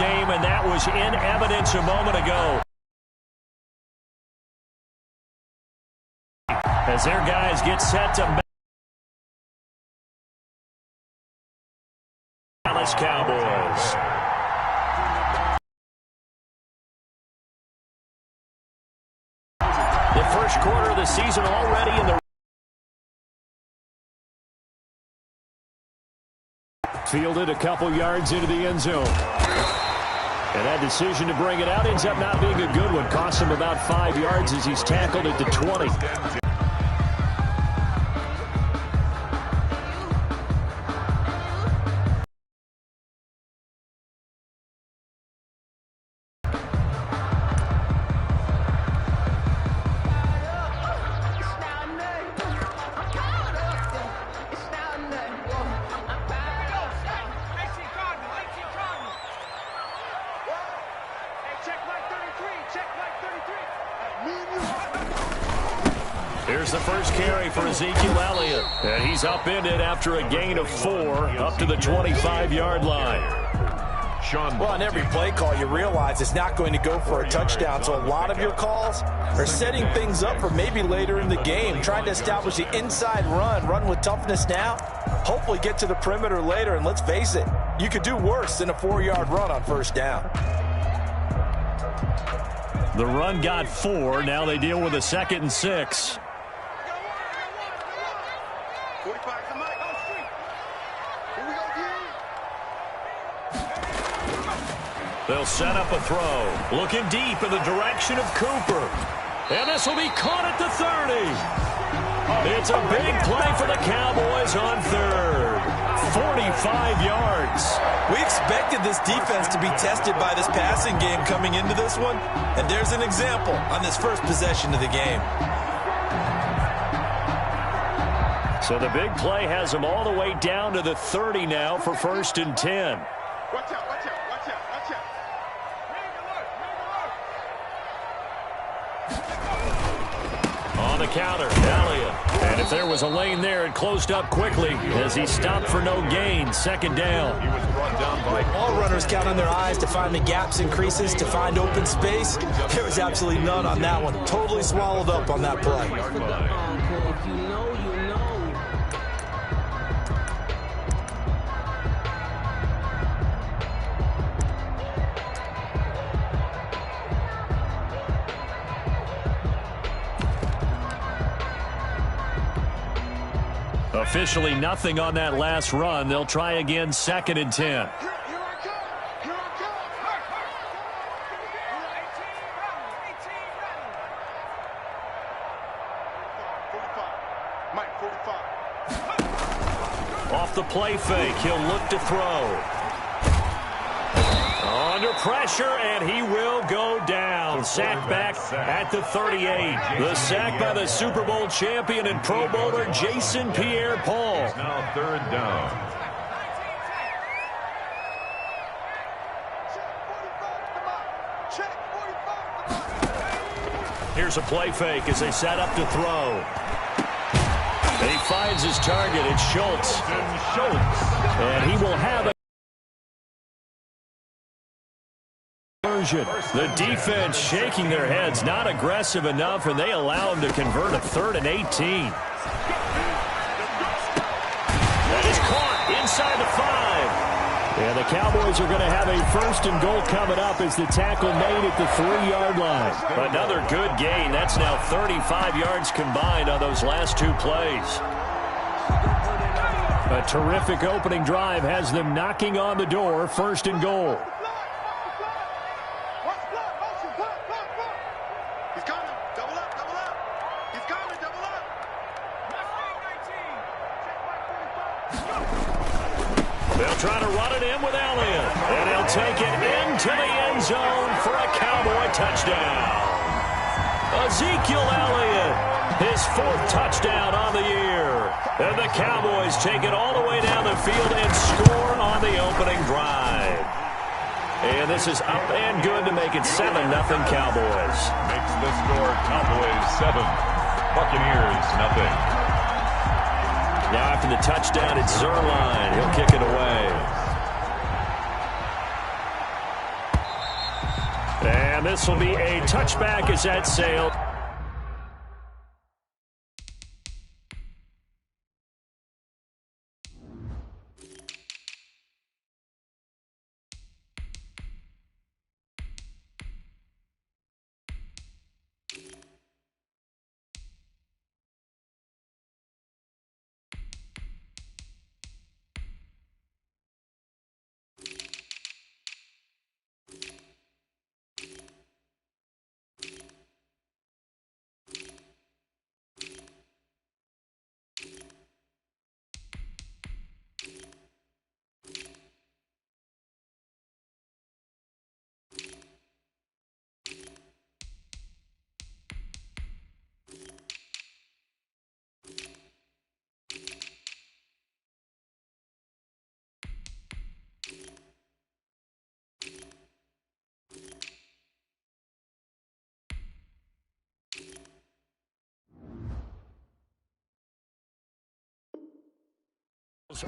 game, and that was in evidence a moment ago. As their guys get set to Dallas Cowboys. The first quarter of the season already in the fielded a couple yards into the end zone. And that decision to bring it out ends up not being a good one. Cost him about 5 yards as he's tackled at the 20. Here's the first carry for Ezekiel Elliott. And he's upended after a gain of 4 up to the 25-yard line. Well, on every play call, you realize it's not going to go for a touchdown. So a lot of your calls are setting things up for maybe later in the game, trying to establish the inside run with toughness now, hopefully get to the perimeter later. And let's face it, you could do worse than a 4-yard run on first down. The run got 4. Now they deal with a 2nd and 6. They'll set up a throw. Looking deep in the direction of Cooper. And this will be caught at the 30. It's a big play for the Cowboys on 3rd. 45 yards. We expected this defense to be tested by this passing game coming into this one. And there's an example on this first possession of the game. So the big play has them all the way down to the 30 now for 1st and 10. Watch out, watch out, watch out, watch out. On the counter, Elliott. And if there was a lane there, it closed up quickly as he stopped for no gain. 2nd down. He was run down by all runners count on their eyes to find the gaps and creases, to find open space. There was absolutely none on that one. Totally swallowed up on that play. Officially nothing on that last run. They'll try again 2nd and 10. Off the play fake, he'll look to throw. Under pressure, and he will go down. Sack back at the 38. The sack by the Super Bowl champion and Pro Bowler Jason Pierre-Paul. Now 3rd down. Here's a play fake as they set up to throw. He finds his target. It's Schultz. And he will have it. The defense shaking their heads, not aggressive enough, and they allow him to convert a 3rd and 18. That is caught inside the 5. And the Cowboys are going to have a 1st and goal coming up as the tackle made at the 3-yard line. Another good gain. That's now 35 yards combined on those last 2 plays. A terrific opening drive has them knocking on the door. 1st and goal. They'll try to run it in with Elliott. And he'll take it into the end zone for a Cowboy touchdown. Ezekiel Elliott, his 4th touchdown on the year. And the Cowboys take it all the way down the field and score on the opening drive. And this is up and good to make it 7-0 Cowboys. Makes the score Cowboys 7, Buccaneers 0. Now after the touchdown, it's Zerline. He'll kick it away. this will be a touchback as that sailed.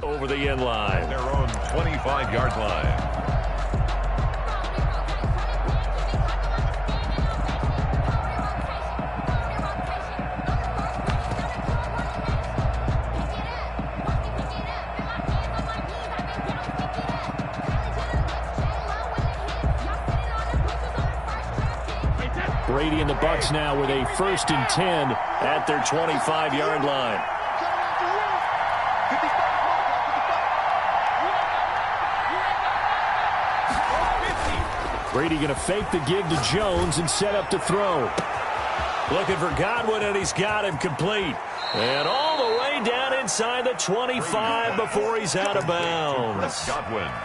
Over the end line. Their own 25-yard line. Brady and the Bucs now with a 1st and 10 at their 25-yard line. Brady going to fake the give to Jones and set up to throw. Looking for Godwin, and he's got him complete. And all the way down inside the 25 before he's out of bounds.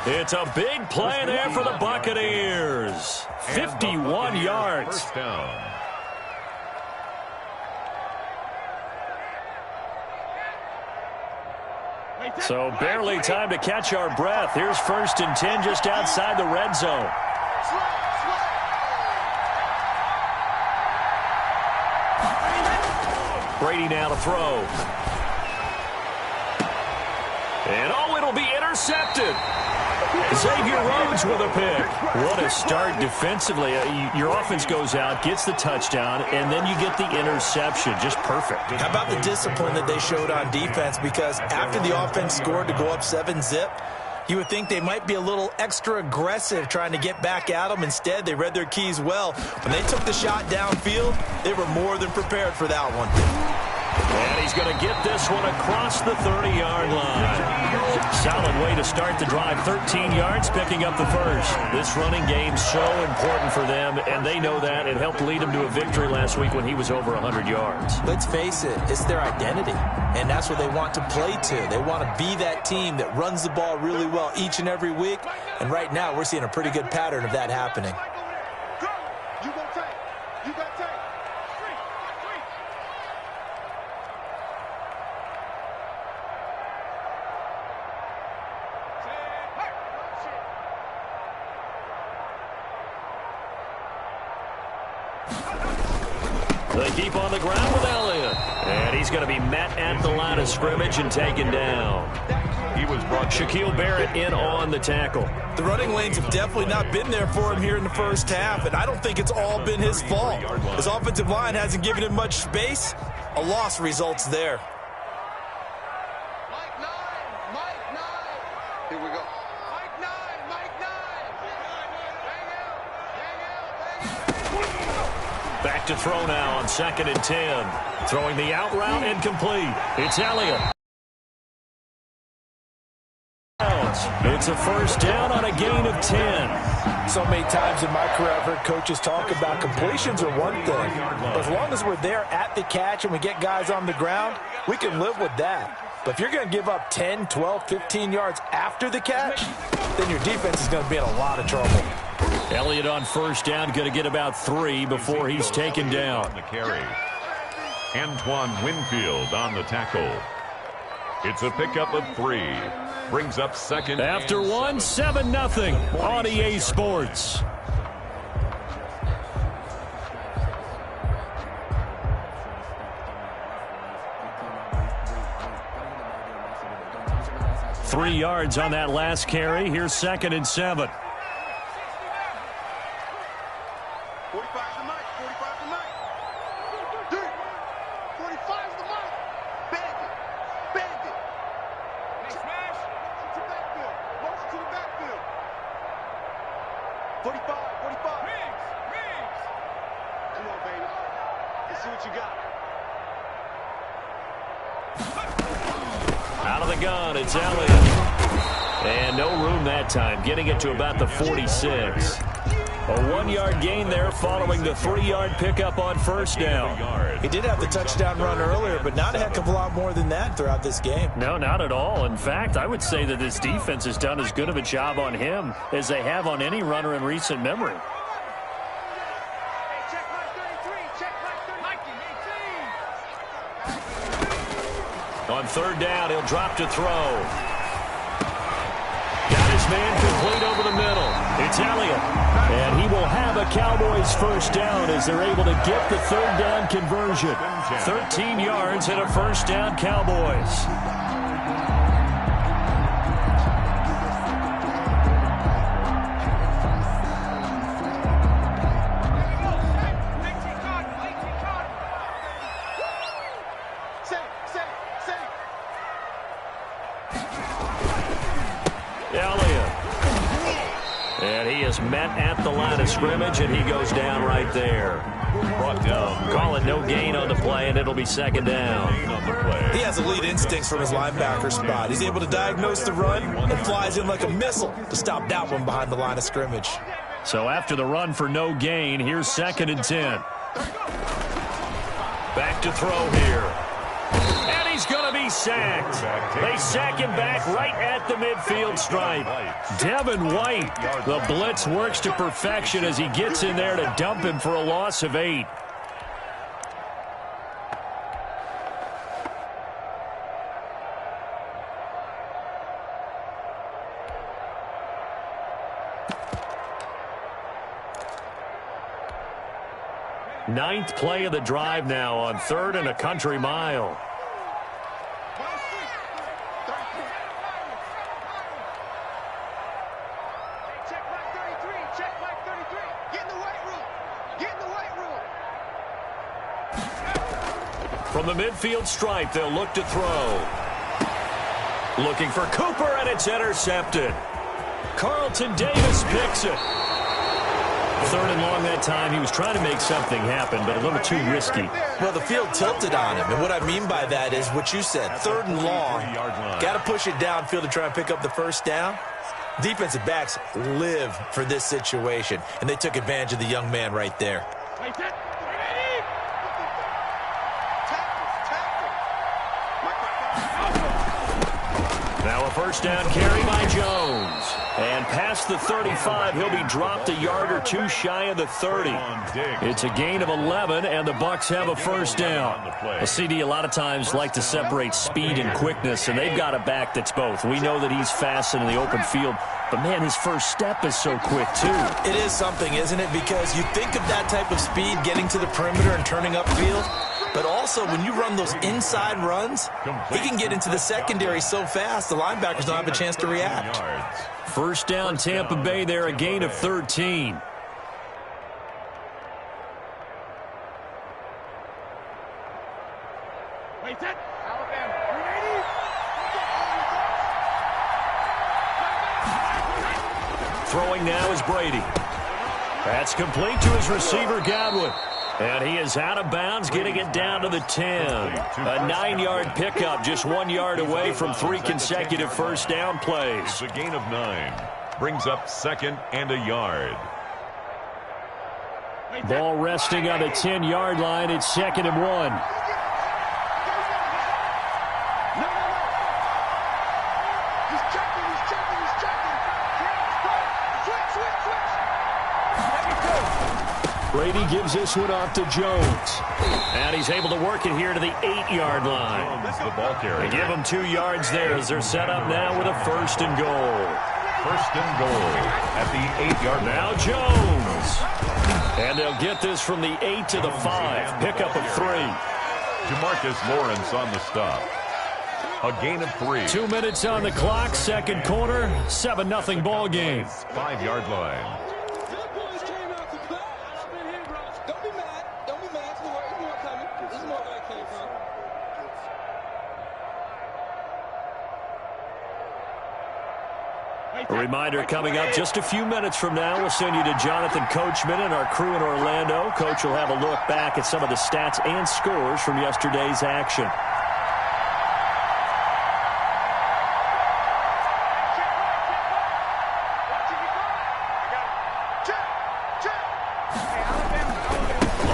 It's a big play there for the Buccaneers. 51 yards. First down. So barely time to catch our breath. Here's 1st and 10 just outside the red zone. Brady now to throw. And it'll be intercepted. Xavier Rhodes with a pick. What a start defensively. Your offense goes out, gets the touchdown, and then you get the interception. Just perfect. How about the discipline that they showed on defense? Because after the offense scored to go up 7-zip, you would think they might be a little extra aggressive trying to get back at them. Instead, they read their keys well. When they took the shot downfield, they were more than prepared for that one. And he's going to get this one across the 30-yard line. Solid way to start the drive. 13 yards, picking up the first. This running game's so important for them, and they know that. It helped lead them to a victory last week when he was over 100 yards. Let's face it, it's their identity, and that's what they want to play to. They want to be that team that runs the ball really well each and every week, and right now we're seeing a pretty good pattern of that happening. You got take. You got take. They keep on the ground with Elliott. And he's going to be met at the line of scrimmage and taken down. He was brought. Shaquille Barrett in on the tackle. The running lanes have definitely not been there for him here in the first half, and I don't think it's all been his fault. His offensive line hasn't given him much space. A loss results there. Here we go. Back to throw now on 2nd and 10. Throwing the out route and complete. It's Elliott. It's a first down on a gain of 10. So many times in my career I've heard coaches talk about completions are one thing. But as long as we're there at the catch and we get guys on the ground, we can live with that. But if you're going to give up 10, 12, 15 yards after the catch, then your defense is going to be in a lot of trouble. Elliott on first down, going to get about 3 before he's taken down. The carry. Antoine Winfield on the tackle. It's a pickup of 3. Brings up 2nd. After 7-0 on EA Sports. Three yards on that last carry. Here's 2nd and 7. 45, 45. Riggs. Come on, baby. Let's see what you got. Out of the gun, it's Elliott. And no room that time, getting it to about the 46. A 1-yard gain there following the 3-yard pickup on first down. He did have the touchdown run earlier, but not a heck of a lot more than that throughout this game. No, not at all. In fact, I would say that this defense has done as good of a job on him as they have on any runner in recent memory. On third down, he'll drop to throw. Got his man complete over the middle. It's Elliott. And he will have a Cowboys first down as they're able to get the third down conversion. 13 yards and a first down, Cowboys. Met at the line of scrimmage, and he goes down right there. Brought down. Call it no gain on the play, and it'll be second down. He has elite instincts from his linebacker spot. He's able to diagnose the run and flies in like a missile to stop that one behind the line of scrimmage. So after the run for no gain, here's 2nd and 10. Back to throw here. And he's going to be sacked. They sack him back right at the midfield stripe. Devin White, the blitz works to perfection as he gets in there to dump him for a loss of 8. Ninth play of the drive now on 3rd and a country mile. From the midfield stripe, they'll look to throw. Looking for Cooper, and it's intercepted. Carlton Davis picks it. 3rd and long that time. He was trying to make something happen, but a little too risky. Well, the field tilted on him, and what I mean by that is what you said, 3rd and long. Got to push it downfield to try and pick up the first down. Defensive backs live for this situation, and they took advantage of the young man right there. Now a first down carry by Jones. And past the 35, he'll be dropped a yard or two shy of the 30. It's a gain of 11, and the Bucs have a first down. A CD a lot of times like to separate speed and quickness, and they've got a back that's both. We know that he's fast in the open field, but, man, his first step is so quick, too. It is something, isn't it? Because you think of that type of speed getting to the perimeter and turning upfield, but also when you run those inside runs, he can get into the secondary so fast the linebackers don't have a chance to react. First down, Tampa Bay there, a gain of 13. Throwing now is Brady. That's complete to his receiver, Godwin. And he is out of bounds, getting it down to the 10. A 9-yard pickup, just 1 yard away from 3 consecutive first down plays. It's a gain of 9. Brings up 2nd and a yard. Ball resting on the 10-yard line. It's 2nd and 1. Brady gives this one off to Jones. And he's able to work it here to the 8-yard line. The ball carrier. They give him 2 yards there as they're set up now with a 1st and goal. 1st and goal at the 8-yard line. Now Jones. And they'll get this from the 8 to the 5. Pickup of 3. Jamarcus Lawrence on the stop. A gain of 3. 2 minutes on the clock. Second quarter. 7-0 ball game. 5-yard line. A reminder coming up just a few minutes from now, we'll send you to Jonathan Coachman and our crew in Orlando. Coach will have a look back at some of the stats and scores from yesterday's action.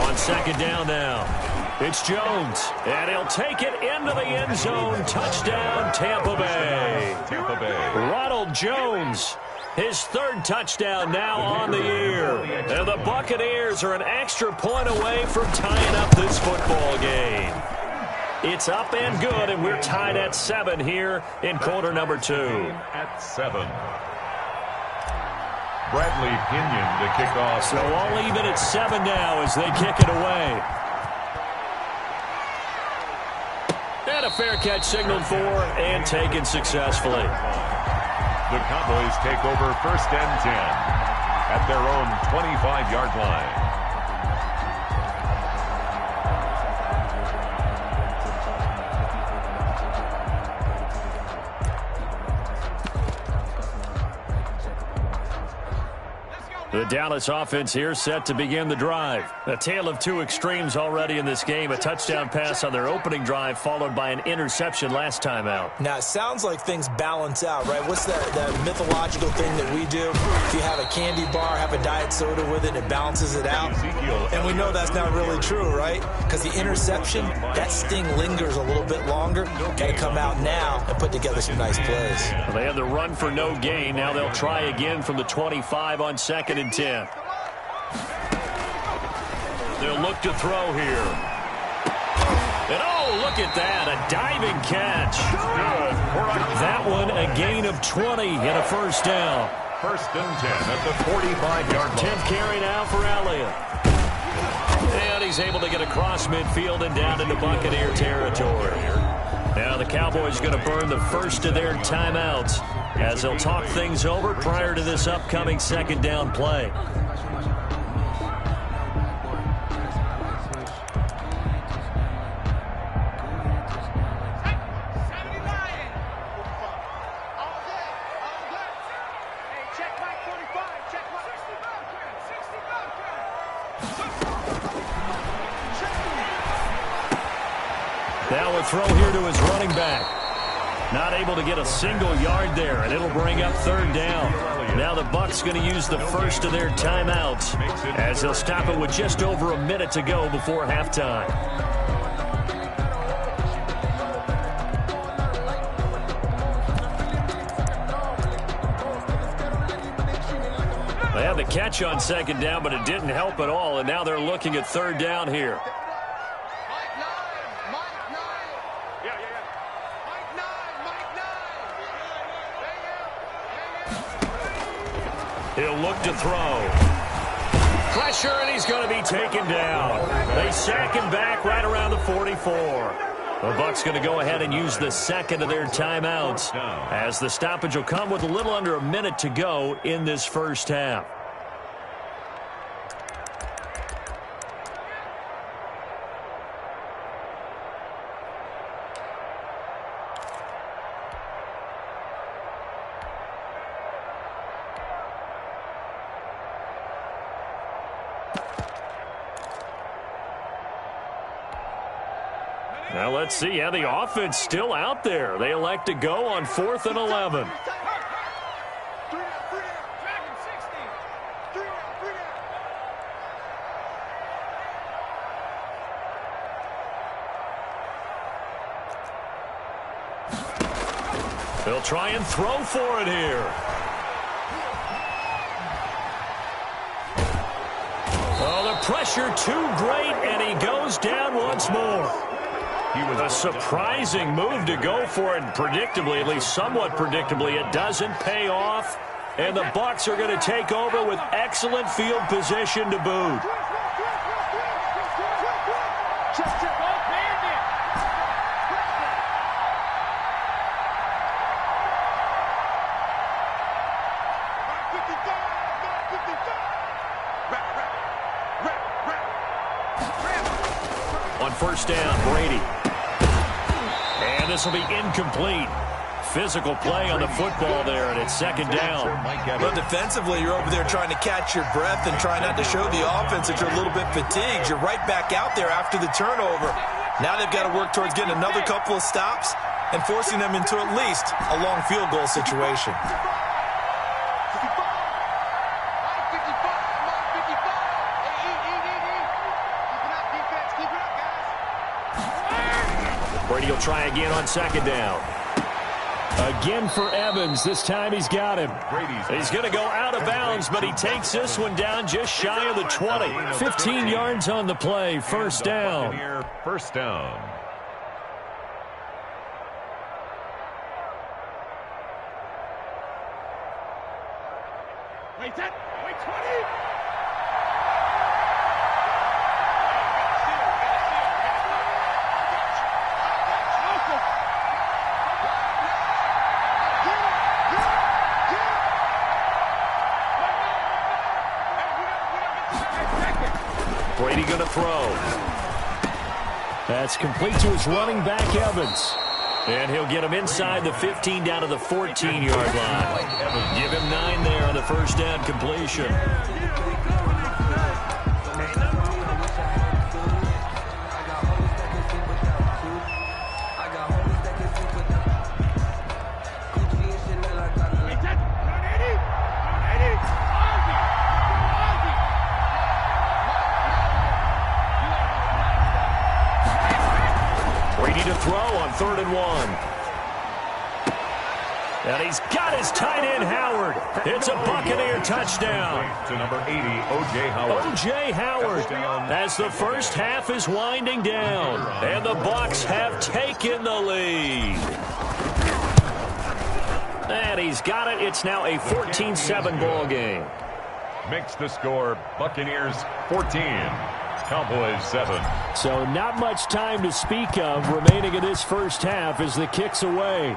On second down now, it's Jones, and he'll take it into the end zone. Touchdown, Tampa Bay. Tampa Bay. Ronald Jones, his third touchdown now on the year. And the Buccaneers are an extra point away from tying up this football game. It's up and good, and we're tied at 7 here in quarter number 2. At 7. Bradley Pinion to kick off. So all even at 7 now as they kick it away. And a fair catch signaled for and taken successfully. The Cowboys take over 1st and 10 at their own 25-yard line. The Dallas offense here set to begin the drive. A tale of two extremes already in this game. A touchdown pass on their opening drive followed by an interception last time out. Now, it sounds like things balance out, right? What's that mythological thing that we do? If you have a candy bar, have a diet soda with it, it balances it out. And we know that's not really true, right? Because the interception, that sting lingers a little bit longer. Got to come out now and put together some nice plays. Well, they had the run for no gain. Now they'll try again from the 25 on 2nd and 10. They'll look to throw here. And oh, look at that, a diving catch. That one a gain of 20 and a first down. 1st and 10 at the 45-yard line. 10th carry now for Elliott. And he's able to get across midfield and down into Buccaneer territory. Now the Cowboys going to burn the first of their timeouts as they'll talk things over prior to this upcoming 2nd down play. Now a throw here to his running back. Not able to get a single yard there, and it'll bring up 3rd down. Now the Bucs going to use the first of their timeouts as they'll stop it with just over a minute to go before halftime. They had the catch on 2nd down, but it didn't help at all, and now they're looking at 3rd down here. He'll look to throw. Pressure, and he's going to be taken down. They sack him back right around the 44. The Bucs going to go ahead and use the 2nd of their timeouts as the stoppage will come with a little under a minute to go in this first half. Now let's see how the offense still out there. They elect to go on 4th and 11. They'll try and throw for it here. Oh, the pressure too great, and he goes down once more. He was a surprising move to go for it, and predictably, at least somewhat predictably, it doesn't pay off. And the Bucs are going to take over with excellent field position to boot. On 1st down, Brady. And this will be incomplete. physical play on the football there, and it's second down. But defensively, you're over there trying to catch your breath and try not to show the offense that you're a little bit fatigued. You're right back out there after the turnover. Now they've got to work towards getting another couple of stops and forcing them into at least a long field goal situation. Brady will try again on second down. Again for Evans. This time he's got him. He's going to go out of bounds, but he takes this one down just shy of the 20. 15 yards on the play. First down. First down. Wait, 20. Brady going to throw. That's complete to his running back, Evans. And he'll get him inside the 15 down to the 14-yard line. Give him 9 there on the first down completion. Brady to throw on 3rd and 1. And he's got his tight end, Howard. It's a Buccaneer touchdown. To number 80, O.J. Howard. O.J. Howard, as the first half is winding down. And the Bucs have taken the lead. And he's got it. It's now a 14-7 ball game. Makes the score Buccaneers 14. Cowboys 7. So not much time to speak of remaining in this first half as the kick's away.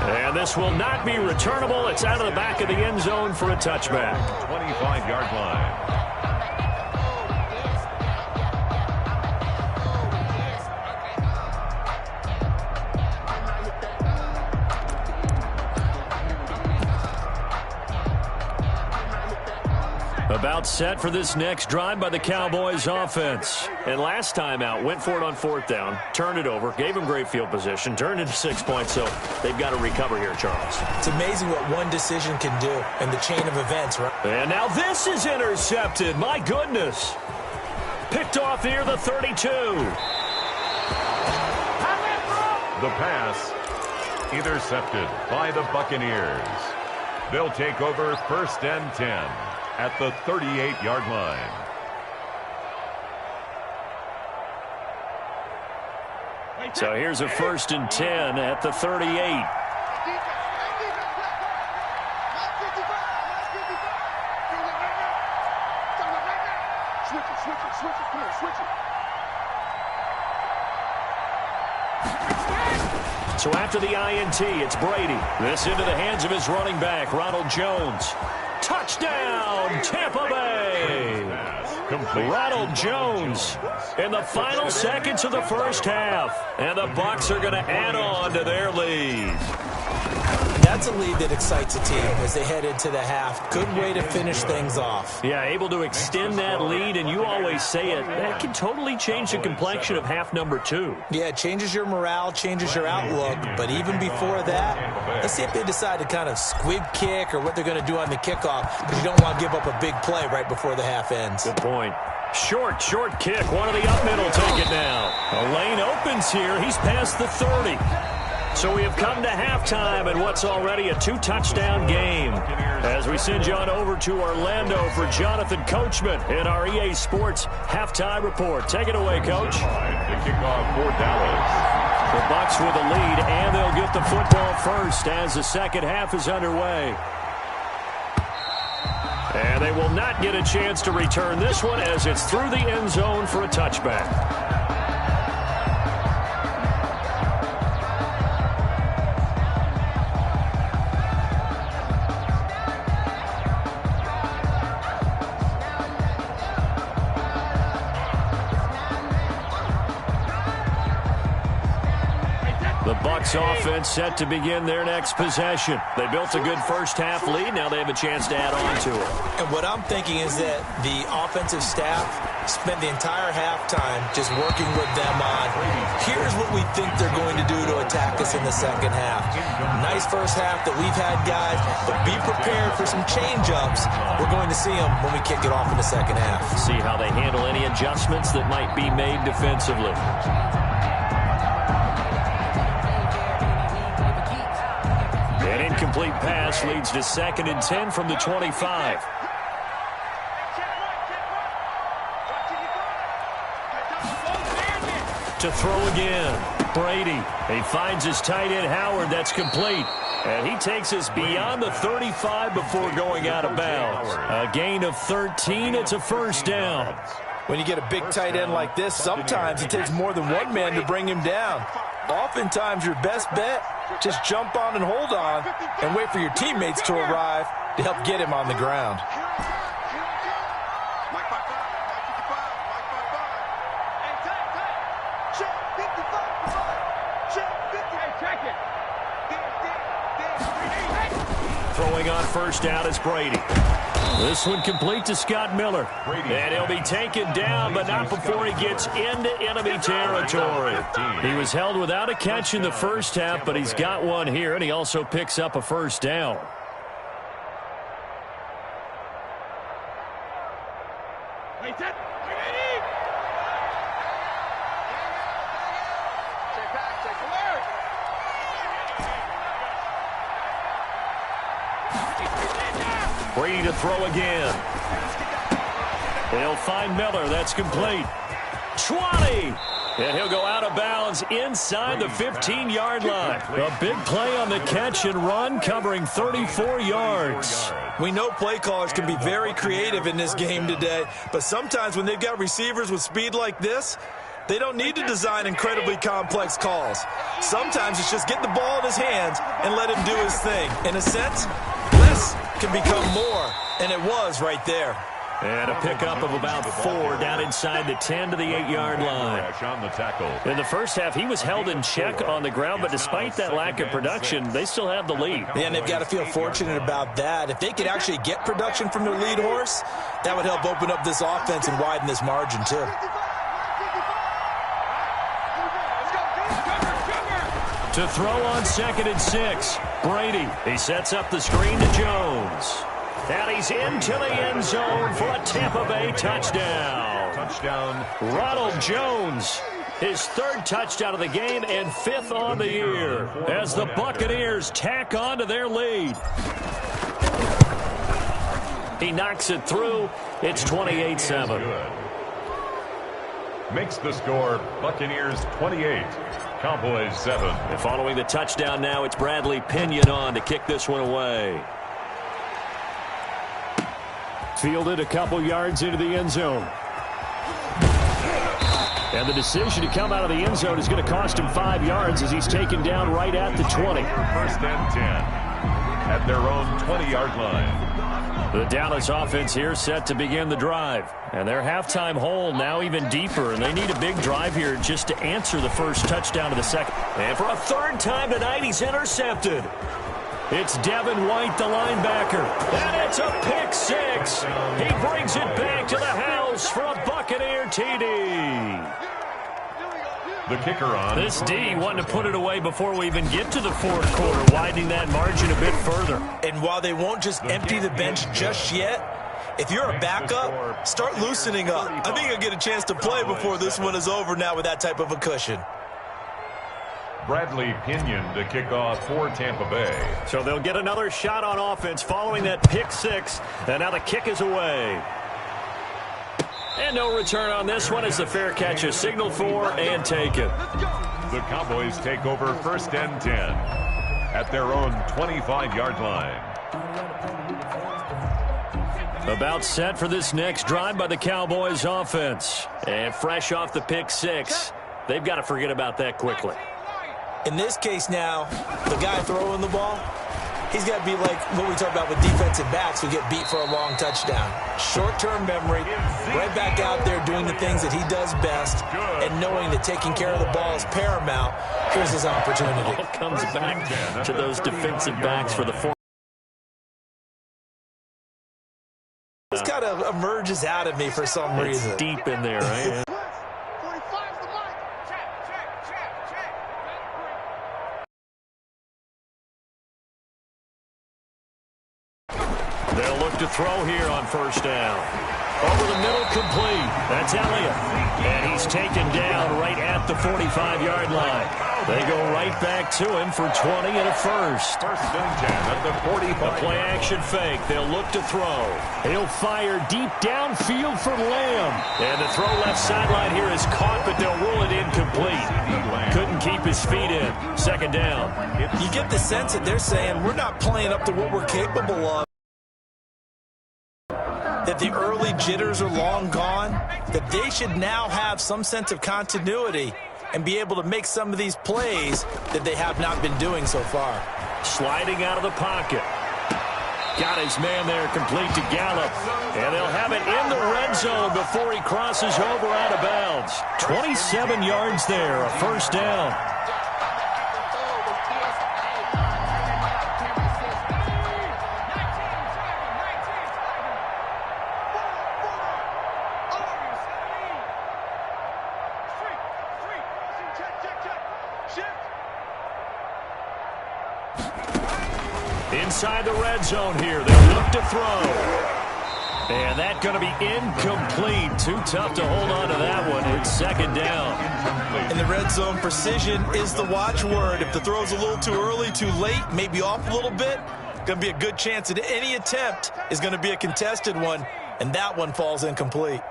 And this will not be returnable. It's out of the back of the end zone for a touchback. 25-yard line. About set for this next drive by the Cowboys offense. And last time out, went for it on 4th down, turned it over, gave him great field position, turned into 6 points, so they've got to recover here, Charles. It's amazing what one decision can do in the chain of events, right? And now this is intercepted. My goodness. Picked off near the 32. The pass intercepted by the Buccaneers. They'll take over 1st and 10. At the 38-yard line. So here's a 1st and 10 at the 38. So after the INT, it's Brady. This into the hands of his running back, Ronald Jones. Touchdown, Tampa Bay! Ronald Jones in the final seconds of the first half. And the Bucs are going to add on to their lead. That's a lead that excites a team as they head into the half. Good way to finish things off. Yeah, able to extend that lead, and you always say it, that can totally change the complexion of half number 2. Yeah, it changes your morale, changes your outlook, but even before that, let's see if they decide to kind of squib kick or what they're going to do on the kickoff, because you don't want to give up a big play right before the half ends. Good point. Short kick. One of the up middle take it now. A lane opens here. He's past the 30. So we have come to halftime in what's already a 2-touchdown game. As we send you on over to Orlando for Jonathan Coachman in our EA Sports Halftime Report. Take it away, Coach. The kickoff for Dallas. The Bucs with a lead, and they'll get the football first as the second half is underway. And they will not get a chance to return this one as it's through the end zone for a touchback. The Dallas offense set to begin their next possession. They built a good first-half lead. Now they have a chance to add on to it. And what I'm thinking is that the offensive staff spent the entire halftime just working with them on, here's what we think they're going to do to attack us in the second half. Nice first half that we've had, guys, but be prepared for some change-ups. We're going to see them when we kick it off in the second half. See how they handle any adjustments that might be made defensively. An incomplete pass leads to 2nd and 10 from the 25. To throw again, Brady. He finds his tight end, Howard. That's complete. And he takes us beyond the 35 before going out of bounds. A gain of 13. It's a first down. When you get a big tight end like this, sometimes it takes more than one man to bring him down. Oftentimes, your best bet, just jump on and hold on and wait for your teammates to arrive to help get him on the ground. Throwing on first down is Brady. This one complete to Scott Miller. And he'll be taken down, but not before he gets into enemy territory. He was held without a catch in the first half, but he's got one here, and he also picks up a first down. Brady to throw again. They'll find Miller. That's complete. 20. And he'll go out of bounds inside the 15-yard line. A big play on the catch and run, covering 34 yards. We know play callers can be very creative in this game today, but sometimes when they've got receivers with speed like this, they don't need to design incredibly complex calls. Sometimes it's just get the ball in his hands and let him do his thing. In a sense, less can become more, and it was right there. And a pickup of about 4 down inside the 10 to the 8-yard line. In the first half, he was held in check on the ground, but despite that lack of production, they still have the lead. And they've got to feel fortunate about that. If they could actually get production from their lead horse, that would help open up this offense and widen this margin, too. To throw on 2nd and 6, Brady. He sets up the screen to Jones. And he's into the end zone for a Tampa Bay touchdown. Ronald Jones, his 3rd touchdown of the game and 5th on the year as the Buccaneers tack on to their lead. He knocks it through. It's 28-7. Makes the score Buccaneers 28. Cowboys 7. And following the touchdown now, it's Bradley Pinion on to kick this one away. Fielded a couple yards into the end zone. And the decision to come out of the end zone is going to cost him 5 yards as he's taken down right at the 20. First and 10 at their own 20-yard line. The Dallas offense here set to begin the drive. And their halftime hole now even deeper, and they need a big drive here just to answer the first touchdown of the second. And for a 3rd time tonight, he's intercepted. It's Devin White, the linebacker. And it's a pick 6. He brings it back to the house for a Buccaneer TD. The kicker on. This D wanted to put it away before we even get to the 4th quarter, widening that margin a bit further. And while they won't just empty the bench just yet, if you're a backup, start loosening up. I think you'll get a chance to play before this one is over now with that type of a cushion. Bradley Pinion to kick off for Tampa Bay. So they'll get another shot on offense following that pick 6. And now the kick is away. And no return on this one as the fair catch is signaled for and taken. The Cowboys take over 1st and 10 at their own 25-yard line. About set for this next drive by the Cowboys offense. And fresh off the pick 6, they've got to forget about that quickly. In this case now, the guy throwing the ball, He's got to be like what we talk about with defensive backs who get beat for a long touchdown. Short-term memory, right back out there doing the things that he does best, and knowing that taking care of the ball is paramount. Here's his opportunity. It all comes back to those defensive backs for the four. This kind of emerges out of me for some reason. It's deep in there, right? They'll look to throw here on first down. Over the middle, complete. That's Elliott. And he's taken down right at the 45-yard line. They go right back to him for 20 and a first. First and 10 at the 45. A play-action fake. They'll look to throw. He'll fire deep downfield for Lamb. And the throw left sideline here is caught, but they'll rule it incomplete. Couldn't keep his feet in. Second down. You get the sense that they're saying, we're not playing up to what we're capable of. That the early jitters are long gone, that they should now have some sense of continuity and be able to make some of these plays that they have not been doing so far. Sliding out of the pocket. Got his man there, complete to Gallup. And they'll have it in the red zone before he crosses over out of bounds. 27 yards there, a first down. Inside the red zone here. They'll look to throw. And that's going to be incomplete. Too tough to hold on to that one. It's second down. In the red zone, precision is the watchword. If the throw's a little too early, too late, maybe off a little bit, going to be a good chance that any attempt is going to be a contested one, and that one falls incomplete.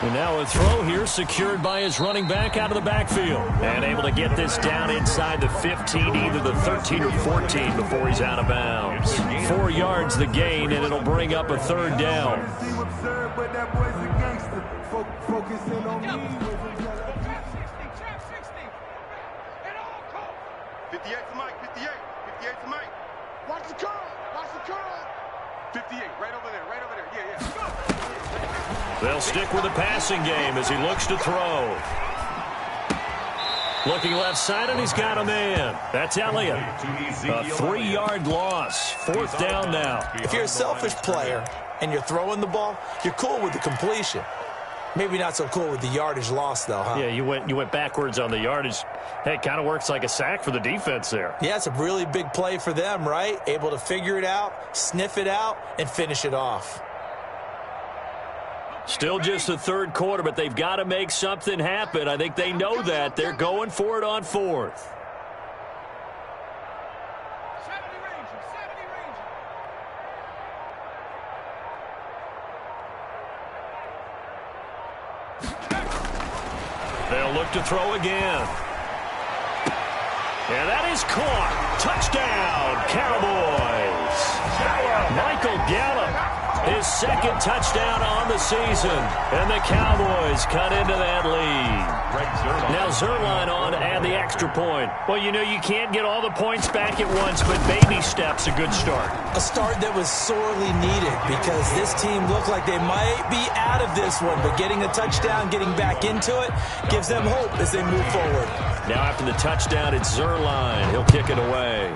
And now a throw here secured by his running back out of the backfield. And able to get this down inside the 15, either the 13 or 14 before he's out of bounds. 4 yards the gain, and it'll bring up a third down. 58 to Mike, 58 to Mike. Watch the curl. 58, right over there, yeah. They'll stick with the passing game as he looks to throw. Looking left side, and he's got a man. That's Elliott. A 3-yard loss. Fourth down now. If you're a selfish player and you're throwing the ball, you're cool with the completion. Maybe not so cool with the yardage loss, though, huh? Yeah, you went backwards on the yardage. Hey, it kind of works like a sack for the defense there. Yeah, it's a really big play for them, right? Able to figure it out, sniff it out, and finish it off. Still just the third quarter, but they've got to make something happen. I think they know that. They're going for it on fourth. They'll look to throw again. And that is caught. Touchdown, Cowboys. Michael Gallup, his second touchdown on the season. And the Cowboys cut into that lead. Now Zerline on to add the extra point. Well, you know, you can't get all the points back at once, but baby steps a good start. A start that was sorely needed because this team looked like they might be out of this one, but getting a touchdown, getting back into it, gives them hope as they move forward. Now after the touchdown, it's Zerline. He'll kick it away.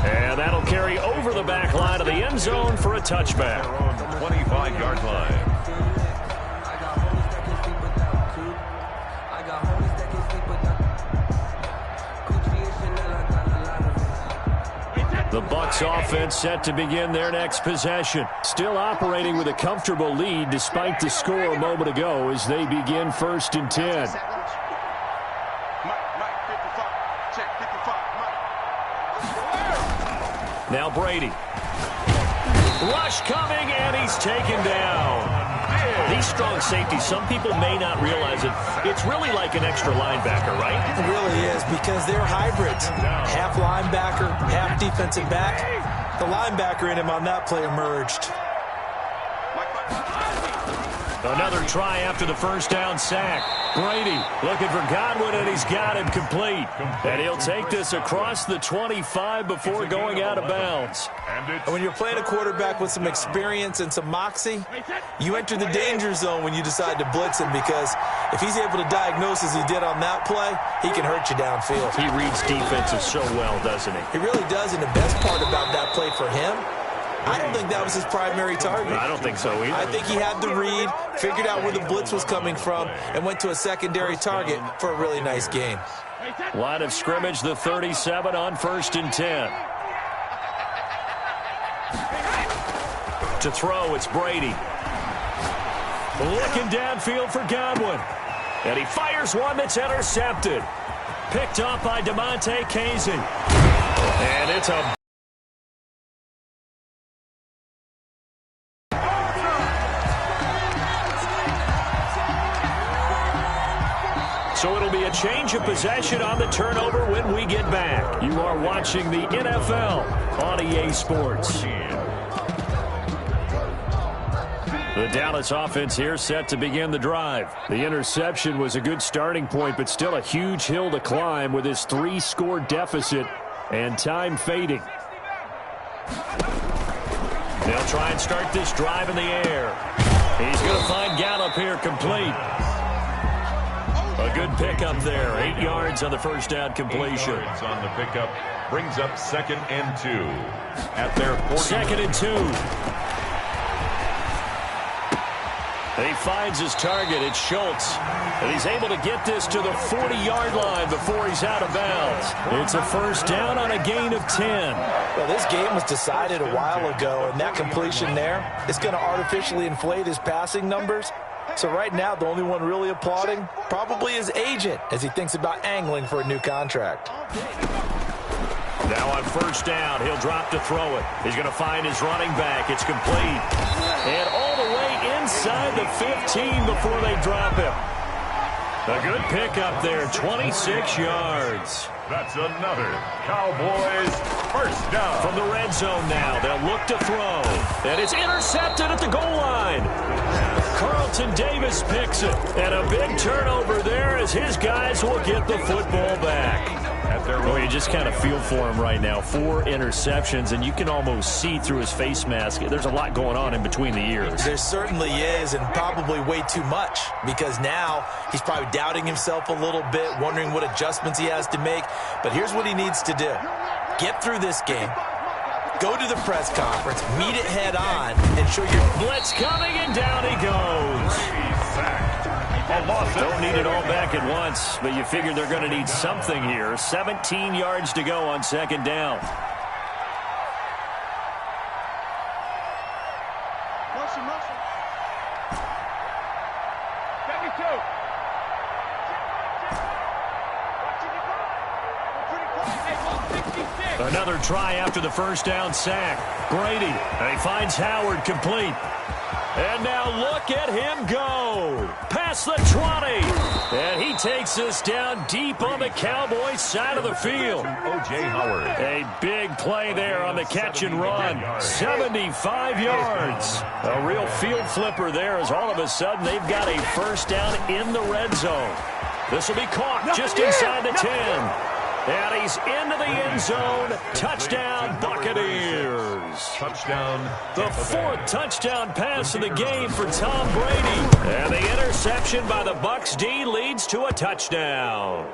And that'll carry over the back line of the end zone for a touchback. On the 25-yard line. The Bucs offense set to begin their next possession. Still operating with a comfortable lead despite the score a moment ago as they begin 1st and 10. Mike, 55. Check, 55. Mike. Now Brady. Rush coming, and he's taken down. These strong safeties, some people may not realize it. It's really like an extra linebacker, right? It really is because they're hybrids. Half linebacker, half defensive back. The linebacker in him on that play emerged. Another try after the first down sack. Brady looking for Godwin, and he's got him complete. And he'll take this across the 25 before going out of bounds. And when you're playing a quarterback with some experience and some moxie, you enter the danger zone when you decide to blitz him, because if he's able to diagnose as he did on that play, he can hurt you downfield. He reads defenses so well, doesn't he? He really does, and the best part about that play for him, I don't think that was his primary target. I don't think so either. I think he had the read, figured out where the blitz was coming from, and went to a secondary target for a really nice gain. Line of scrimmage, the 37 on 1st and 10. To throw, it's Brady. Looking downfield for Godwin. And he fires one that's intercepted. Picked up by DeMonte Casey. And it's a... So it'll be a change of possession on the turnover when we get back. You are watching the NFL on EA Sports. The Dallas offense here set to begin the drive. The interception was a good starting point, but still a huge hill to climb with his 3-score deficit and time fading. They'll try and start this drive in the air. He's going to find Gallup here complete. A good pickup there. 8 yards on the first down completion. 8 yards on the pickup brings up 2nd and 2 at their 40. 2nd and 2. He finds his target. It's Schultz. And he's able to get this to the 40-yard line before he's out of bounds. It's a first down on a gain of 10. Well, this game was decided a while ago, and that completion there is going to artificially inflate his passing numbers. So right now, the only one really applauding probably his agent as he thinks about angling for a new contract. Now on first down, he'll drop to throw it. He's going to find his running back. It's complete. And all the way inside the 15 before they drop him. A good pickup there, 26 yards. That's another Cowboys first down. From the red zone now, they'll look to throw. And it's intercepted at the goal line. Carlton Davis picks it. And a big turnover there as his guys will get the football back. Well, you just kind of feel for him right now. 4 interceptions, and you can almost see through his face mask. There's a lot going on in between the ears. There certainly is, and probably way too much, because now he's probably doubting himself a little bit, wondering what adjustments he has to make. But here's what he needs to do. Get through this game. Go to the press conference, meet it head on, and show your blitz coming, and down he goes. Don't need it all back at once, but you figure they're going to need something here. 17 yards to go on 2nd down. Another try after the first down sack. Brady, and he finds Howard complete. And now look at him go. Past the 20. And he takes us down deep on the Cowboys side of the field. O.J. Howard. A big play there on the catch and run. 75 yards. A real field flipper there as all of a sudden they've got a first down in the red zone. This will be caught just inside the 10. And he's into the end zone. Touchdown, Buccaneers. Touchdown. The 4th touchdown pass of the game for Tom Brady. And the interception by the Bucs D leads to a touchdown.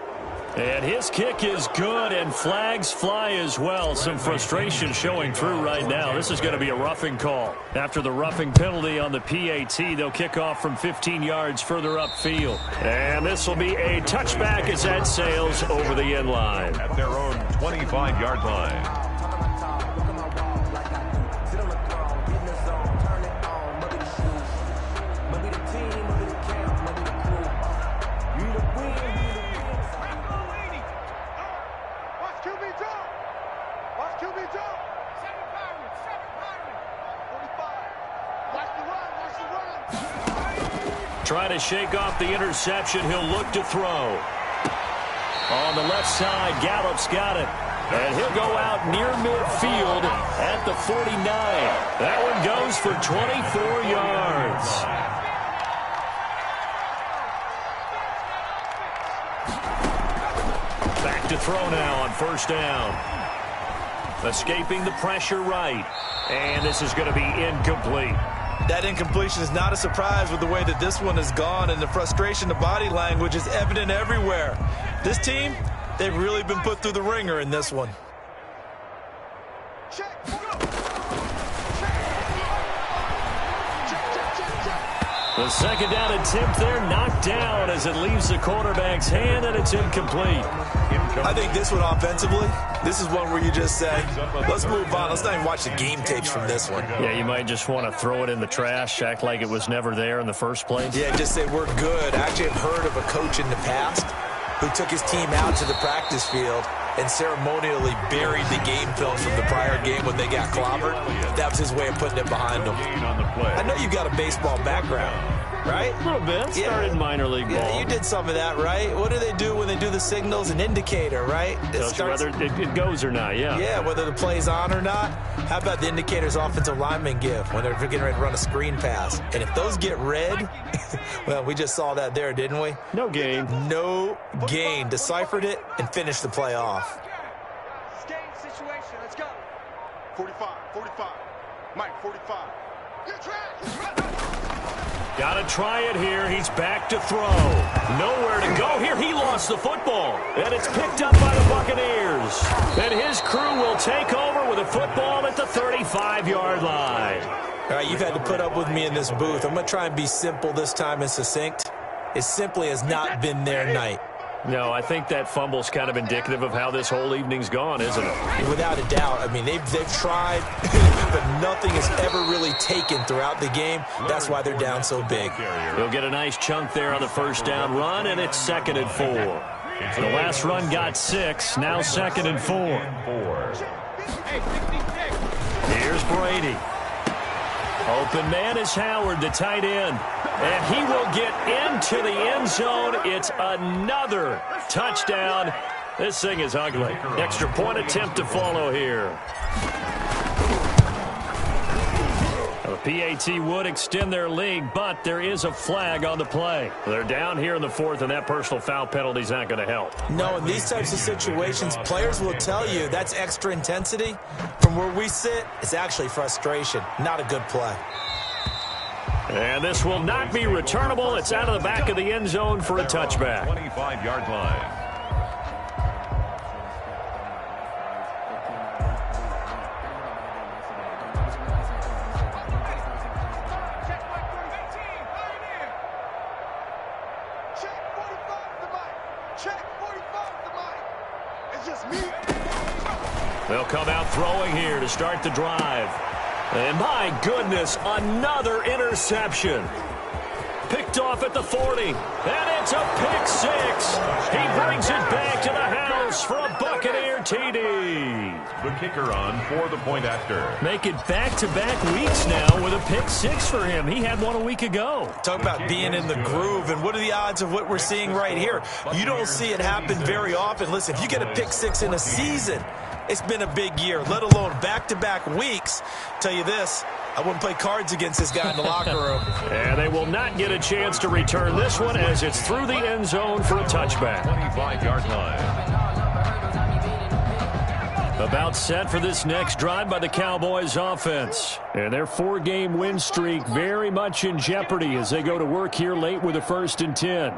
And his kick is good, and flags fly as well. Some frustration showing through right now. This is going to be a roughing call. After the roughing penalty on the PAT, they'll kick off from 15 yards further upfield. And this will be a touchback as that sails over the end line. At their own 25-yard line. Trying to shake off the interception. He'll look to throw. On the left side, Gallup's got it. And he'll go out near midfield at the 49. That one goes for 24 yards. Back to throw now on first down. Escaping the pressure right. And this is going to be incomplete. That incompletion is not a surprise with the way that this one has gone, and the frustration, the body language is evident everywhere. This team, they've really been put through the ringer in this one. The second down attempt there knocked down as it leaves the quarterback's hand, and it's incomplete. I think this one offensively, this is one where you just say, let's move on. Let's not even watch the game tapes from this one. Yeah, you might just want to throw it in the trash, act like it was never there in the first place. Yeah, just say we're good. I actually have heard of a coach in the past who took his team out to the practice field and ceremonially buried the game film from the prior game when they got clobbered. That was his way of putting it behind them. I know you got a baseball background, right? A little bit. Started minor league ball. Yeah, you did some of that, right? What do they do when they do the signals? An indicator, right? Tells you whether it goes or not, yeah. Yeah, whether the play's on or not. How about the indicators offensive linemen give when they're getting ready to run a screen pass? And if those get red, well, we just saw that there, didn't we? No gain. No gain. Deciphered it and finished the play off. Game situation. Let's go. 45. Mike, 45. Got to try it here. He's back to throw. Nowhere to go here. He lost the football. And it's picked up by the Buccaneers. And his crew will take over with a football at the 35-yard line. All right, you've had to put up with me in this booth. I'm going to try and be simple this time and succinct. It simply has not been their night. No, I think that fumble's kind of indicative of how this whole evening's gone, isn't it? Without a doubt. I mean, they've tried, but nothing has ever really taken throughout the game. That's why they're down so big. He'll get a nice chunk there on the first down run, and it's 2nd and 4. The last run got 6, now 2nd and 4. Here's Brady. Open man is Howard, the tight end. And he will get into the end zone. It's another touchdown. This thing is ugly. Extra point attempt to follow here. The PAT would extend their lead, but there is a flag on the play. They're down here in the 4th, and that personal foul penalty is not going to help. No, in these types of situations, players will tell you that's extra intensity. From where we sit, it's actually frustration. Not a good play. And this will not be returnable. It's out of the back of the end zone for a touchback. 25-yard line. They'll come out throwing here to start the drive. And my goodness, another interception. Picked off at the 40. And it's a pick 6. He brings it back to the house for a Buccaneer TD. The kicker on for the point after. Make it back-to-back weeks now with a pick 6 for him. He had one a week ago. Talk about being in the groove, and what are the odds of what we're seeing right here? You don't see it happen very often. Listen, if you get a pick 6 in a season, it's been a big year, let alone back-to-back weeks. Tell you this, I wouldn't play cards against this guy in the locker room. And they will not get a chance to return this one as it's through the end zone for a touchback. 25-yard line. About set for this next drive by the Cowboys offense. And their 4-game win streak very much in jeopardy as they go to work here late with a 1st and 10.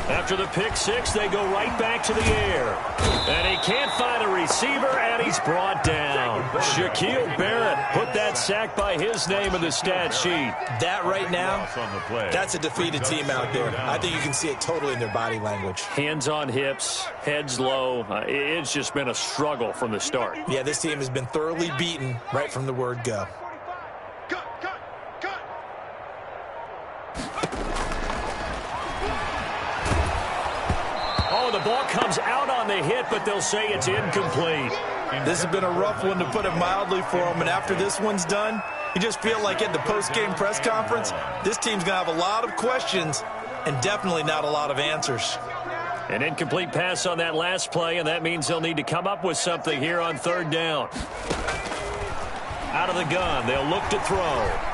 After the pick 6, they go right back to the air. And he can't find a receiver, and he's brought down. Shaquille Barrett put that sack by his name in the stat sheet. That right now, that's a defeated team out there. I think you can see it totally in their body language. Hands on hips, heads low. It's just been a struggle from the start. Yeah, this team has been thoroughly beaten right from the word go. The ball comes out on the hit, but they'll say it's incomplete. This has been a rough one, to put it mildly, for them. And after this one's done, you just feel like at the post-game press conference, this team's going to have a lot of questions and definitely not a lot of answers. An incomplete pass on that last play, and that means they'll need to come up with something here on third down. Out of the gun, they'll look to throw.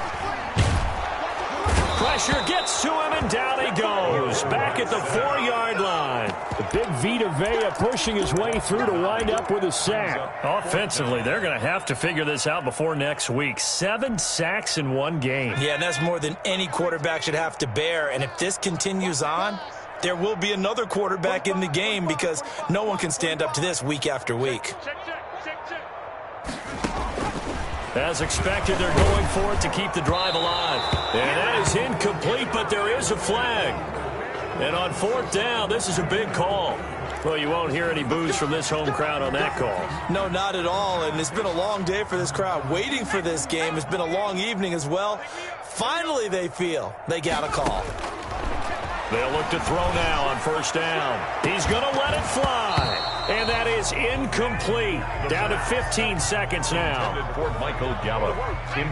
Pressure gets to him, and down he goes. Back at the 4-yard line. The big Vita Vea pushing his way through to wind up with a sack. Offensively, they're going to have to figure this out before next week. 7 sacks in one game. Yeah, and that's more than any quarterback should have to bear. And if this continues on, there will be another quarterback in the game because no one can stand up to this week after week. As expected, they're going for it to keep the drive alive. And that is incomplete, but there is a flag. And on fourth down, this is a big call. Well, you won't hear any boos from this home crowd on that call. No, not at all. And it's been a long day for this crowd waiting for this game. It's been a long evening as well. Finally, they feel they got a call. They'll look to throw now on first down. He's going to let it fly. And that is incomplete. Down to 15 seconds now. For Michael Gallup.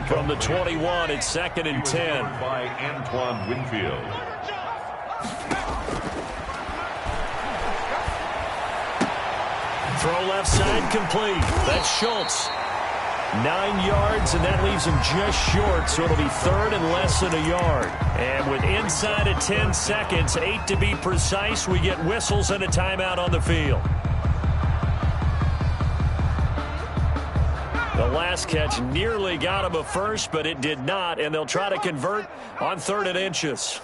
From the 21, it's 2nd and 10. By Antoine Winfield. Throw left side complete. That's Schultz. 9 yards, and that leaves him just short, so it'll be third and less than a yard. And with inside of 10 seconds, 8 to be precise, we get whistles and a timeout on the field. The last catch nearly got him a first, but it did not, and they'll try to convert on 3rd and inches.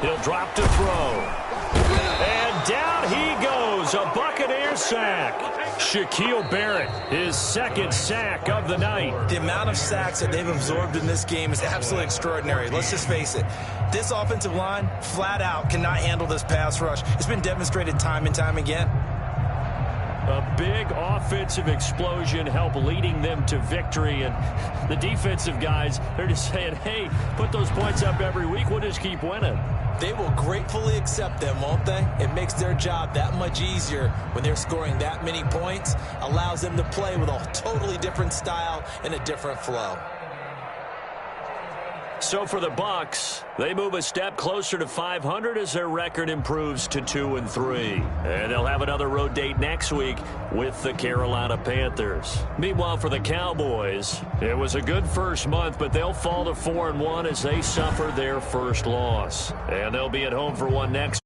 He'll drop to throw. And down he goes, a Buccaneer sack. Shaquille Barrett, his 2nd sack of the night. The amount of sacks that they've absorbed in this game is absolutely extraordinary. Let's just face it. This offensive line, flat out, cannot handle this pass rush. It's been demonstrated time and time again. A big offensive explosion helped leading them to victory. And the defensive guys, they're just saying, hey, put those points up every week. We'll just keep winning. They will gratefully accept them, won't they? It makes their job that much easier when they're scoring that many points. Allows them to play with a totally different style and a different flow. So for the Bucs, they move a step closer to 500 as their record improves to 2-3. And they'll have another road date next week with the Carolina Panthers. Meanwhile, for the Cowboys, it was a good first month, but they'll fall to 4-1 as they suffer their first loss. And they'll be at home for one next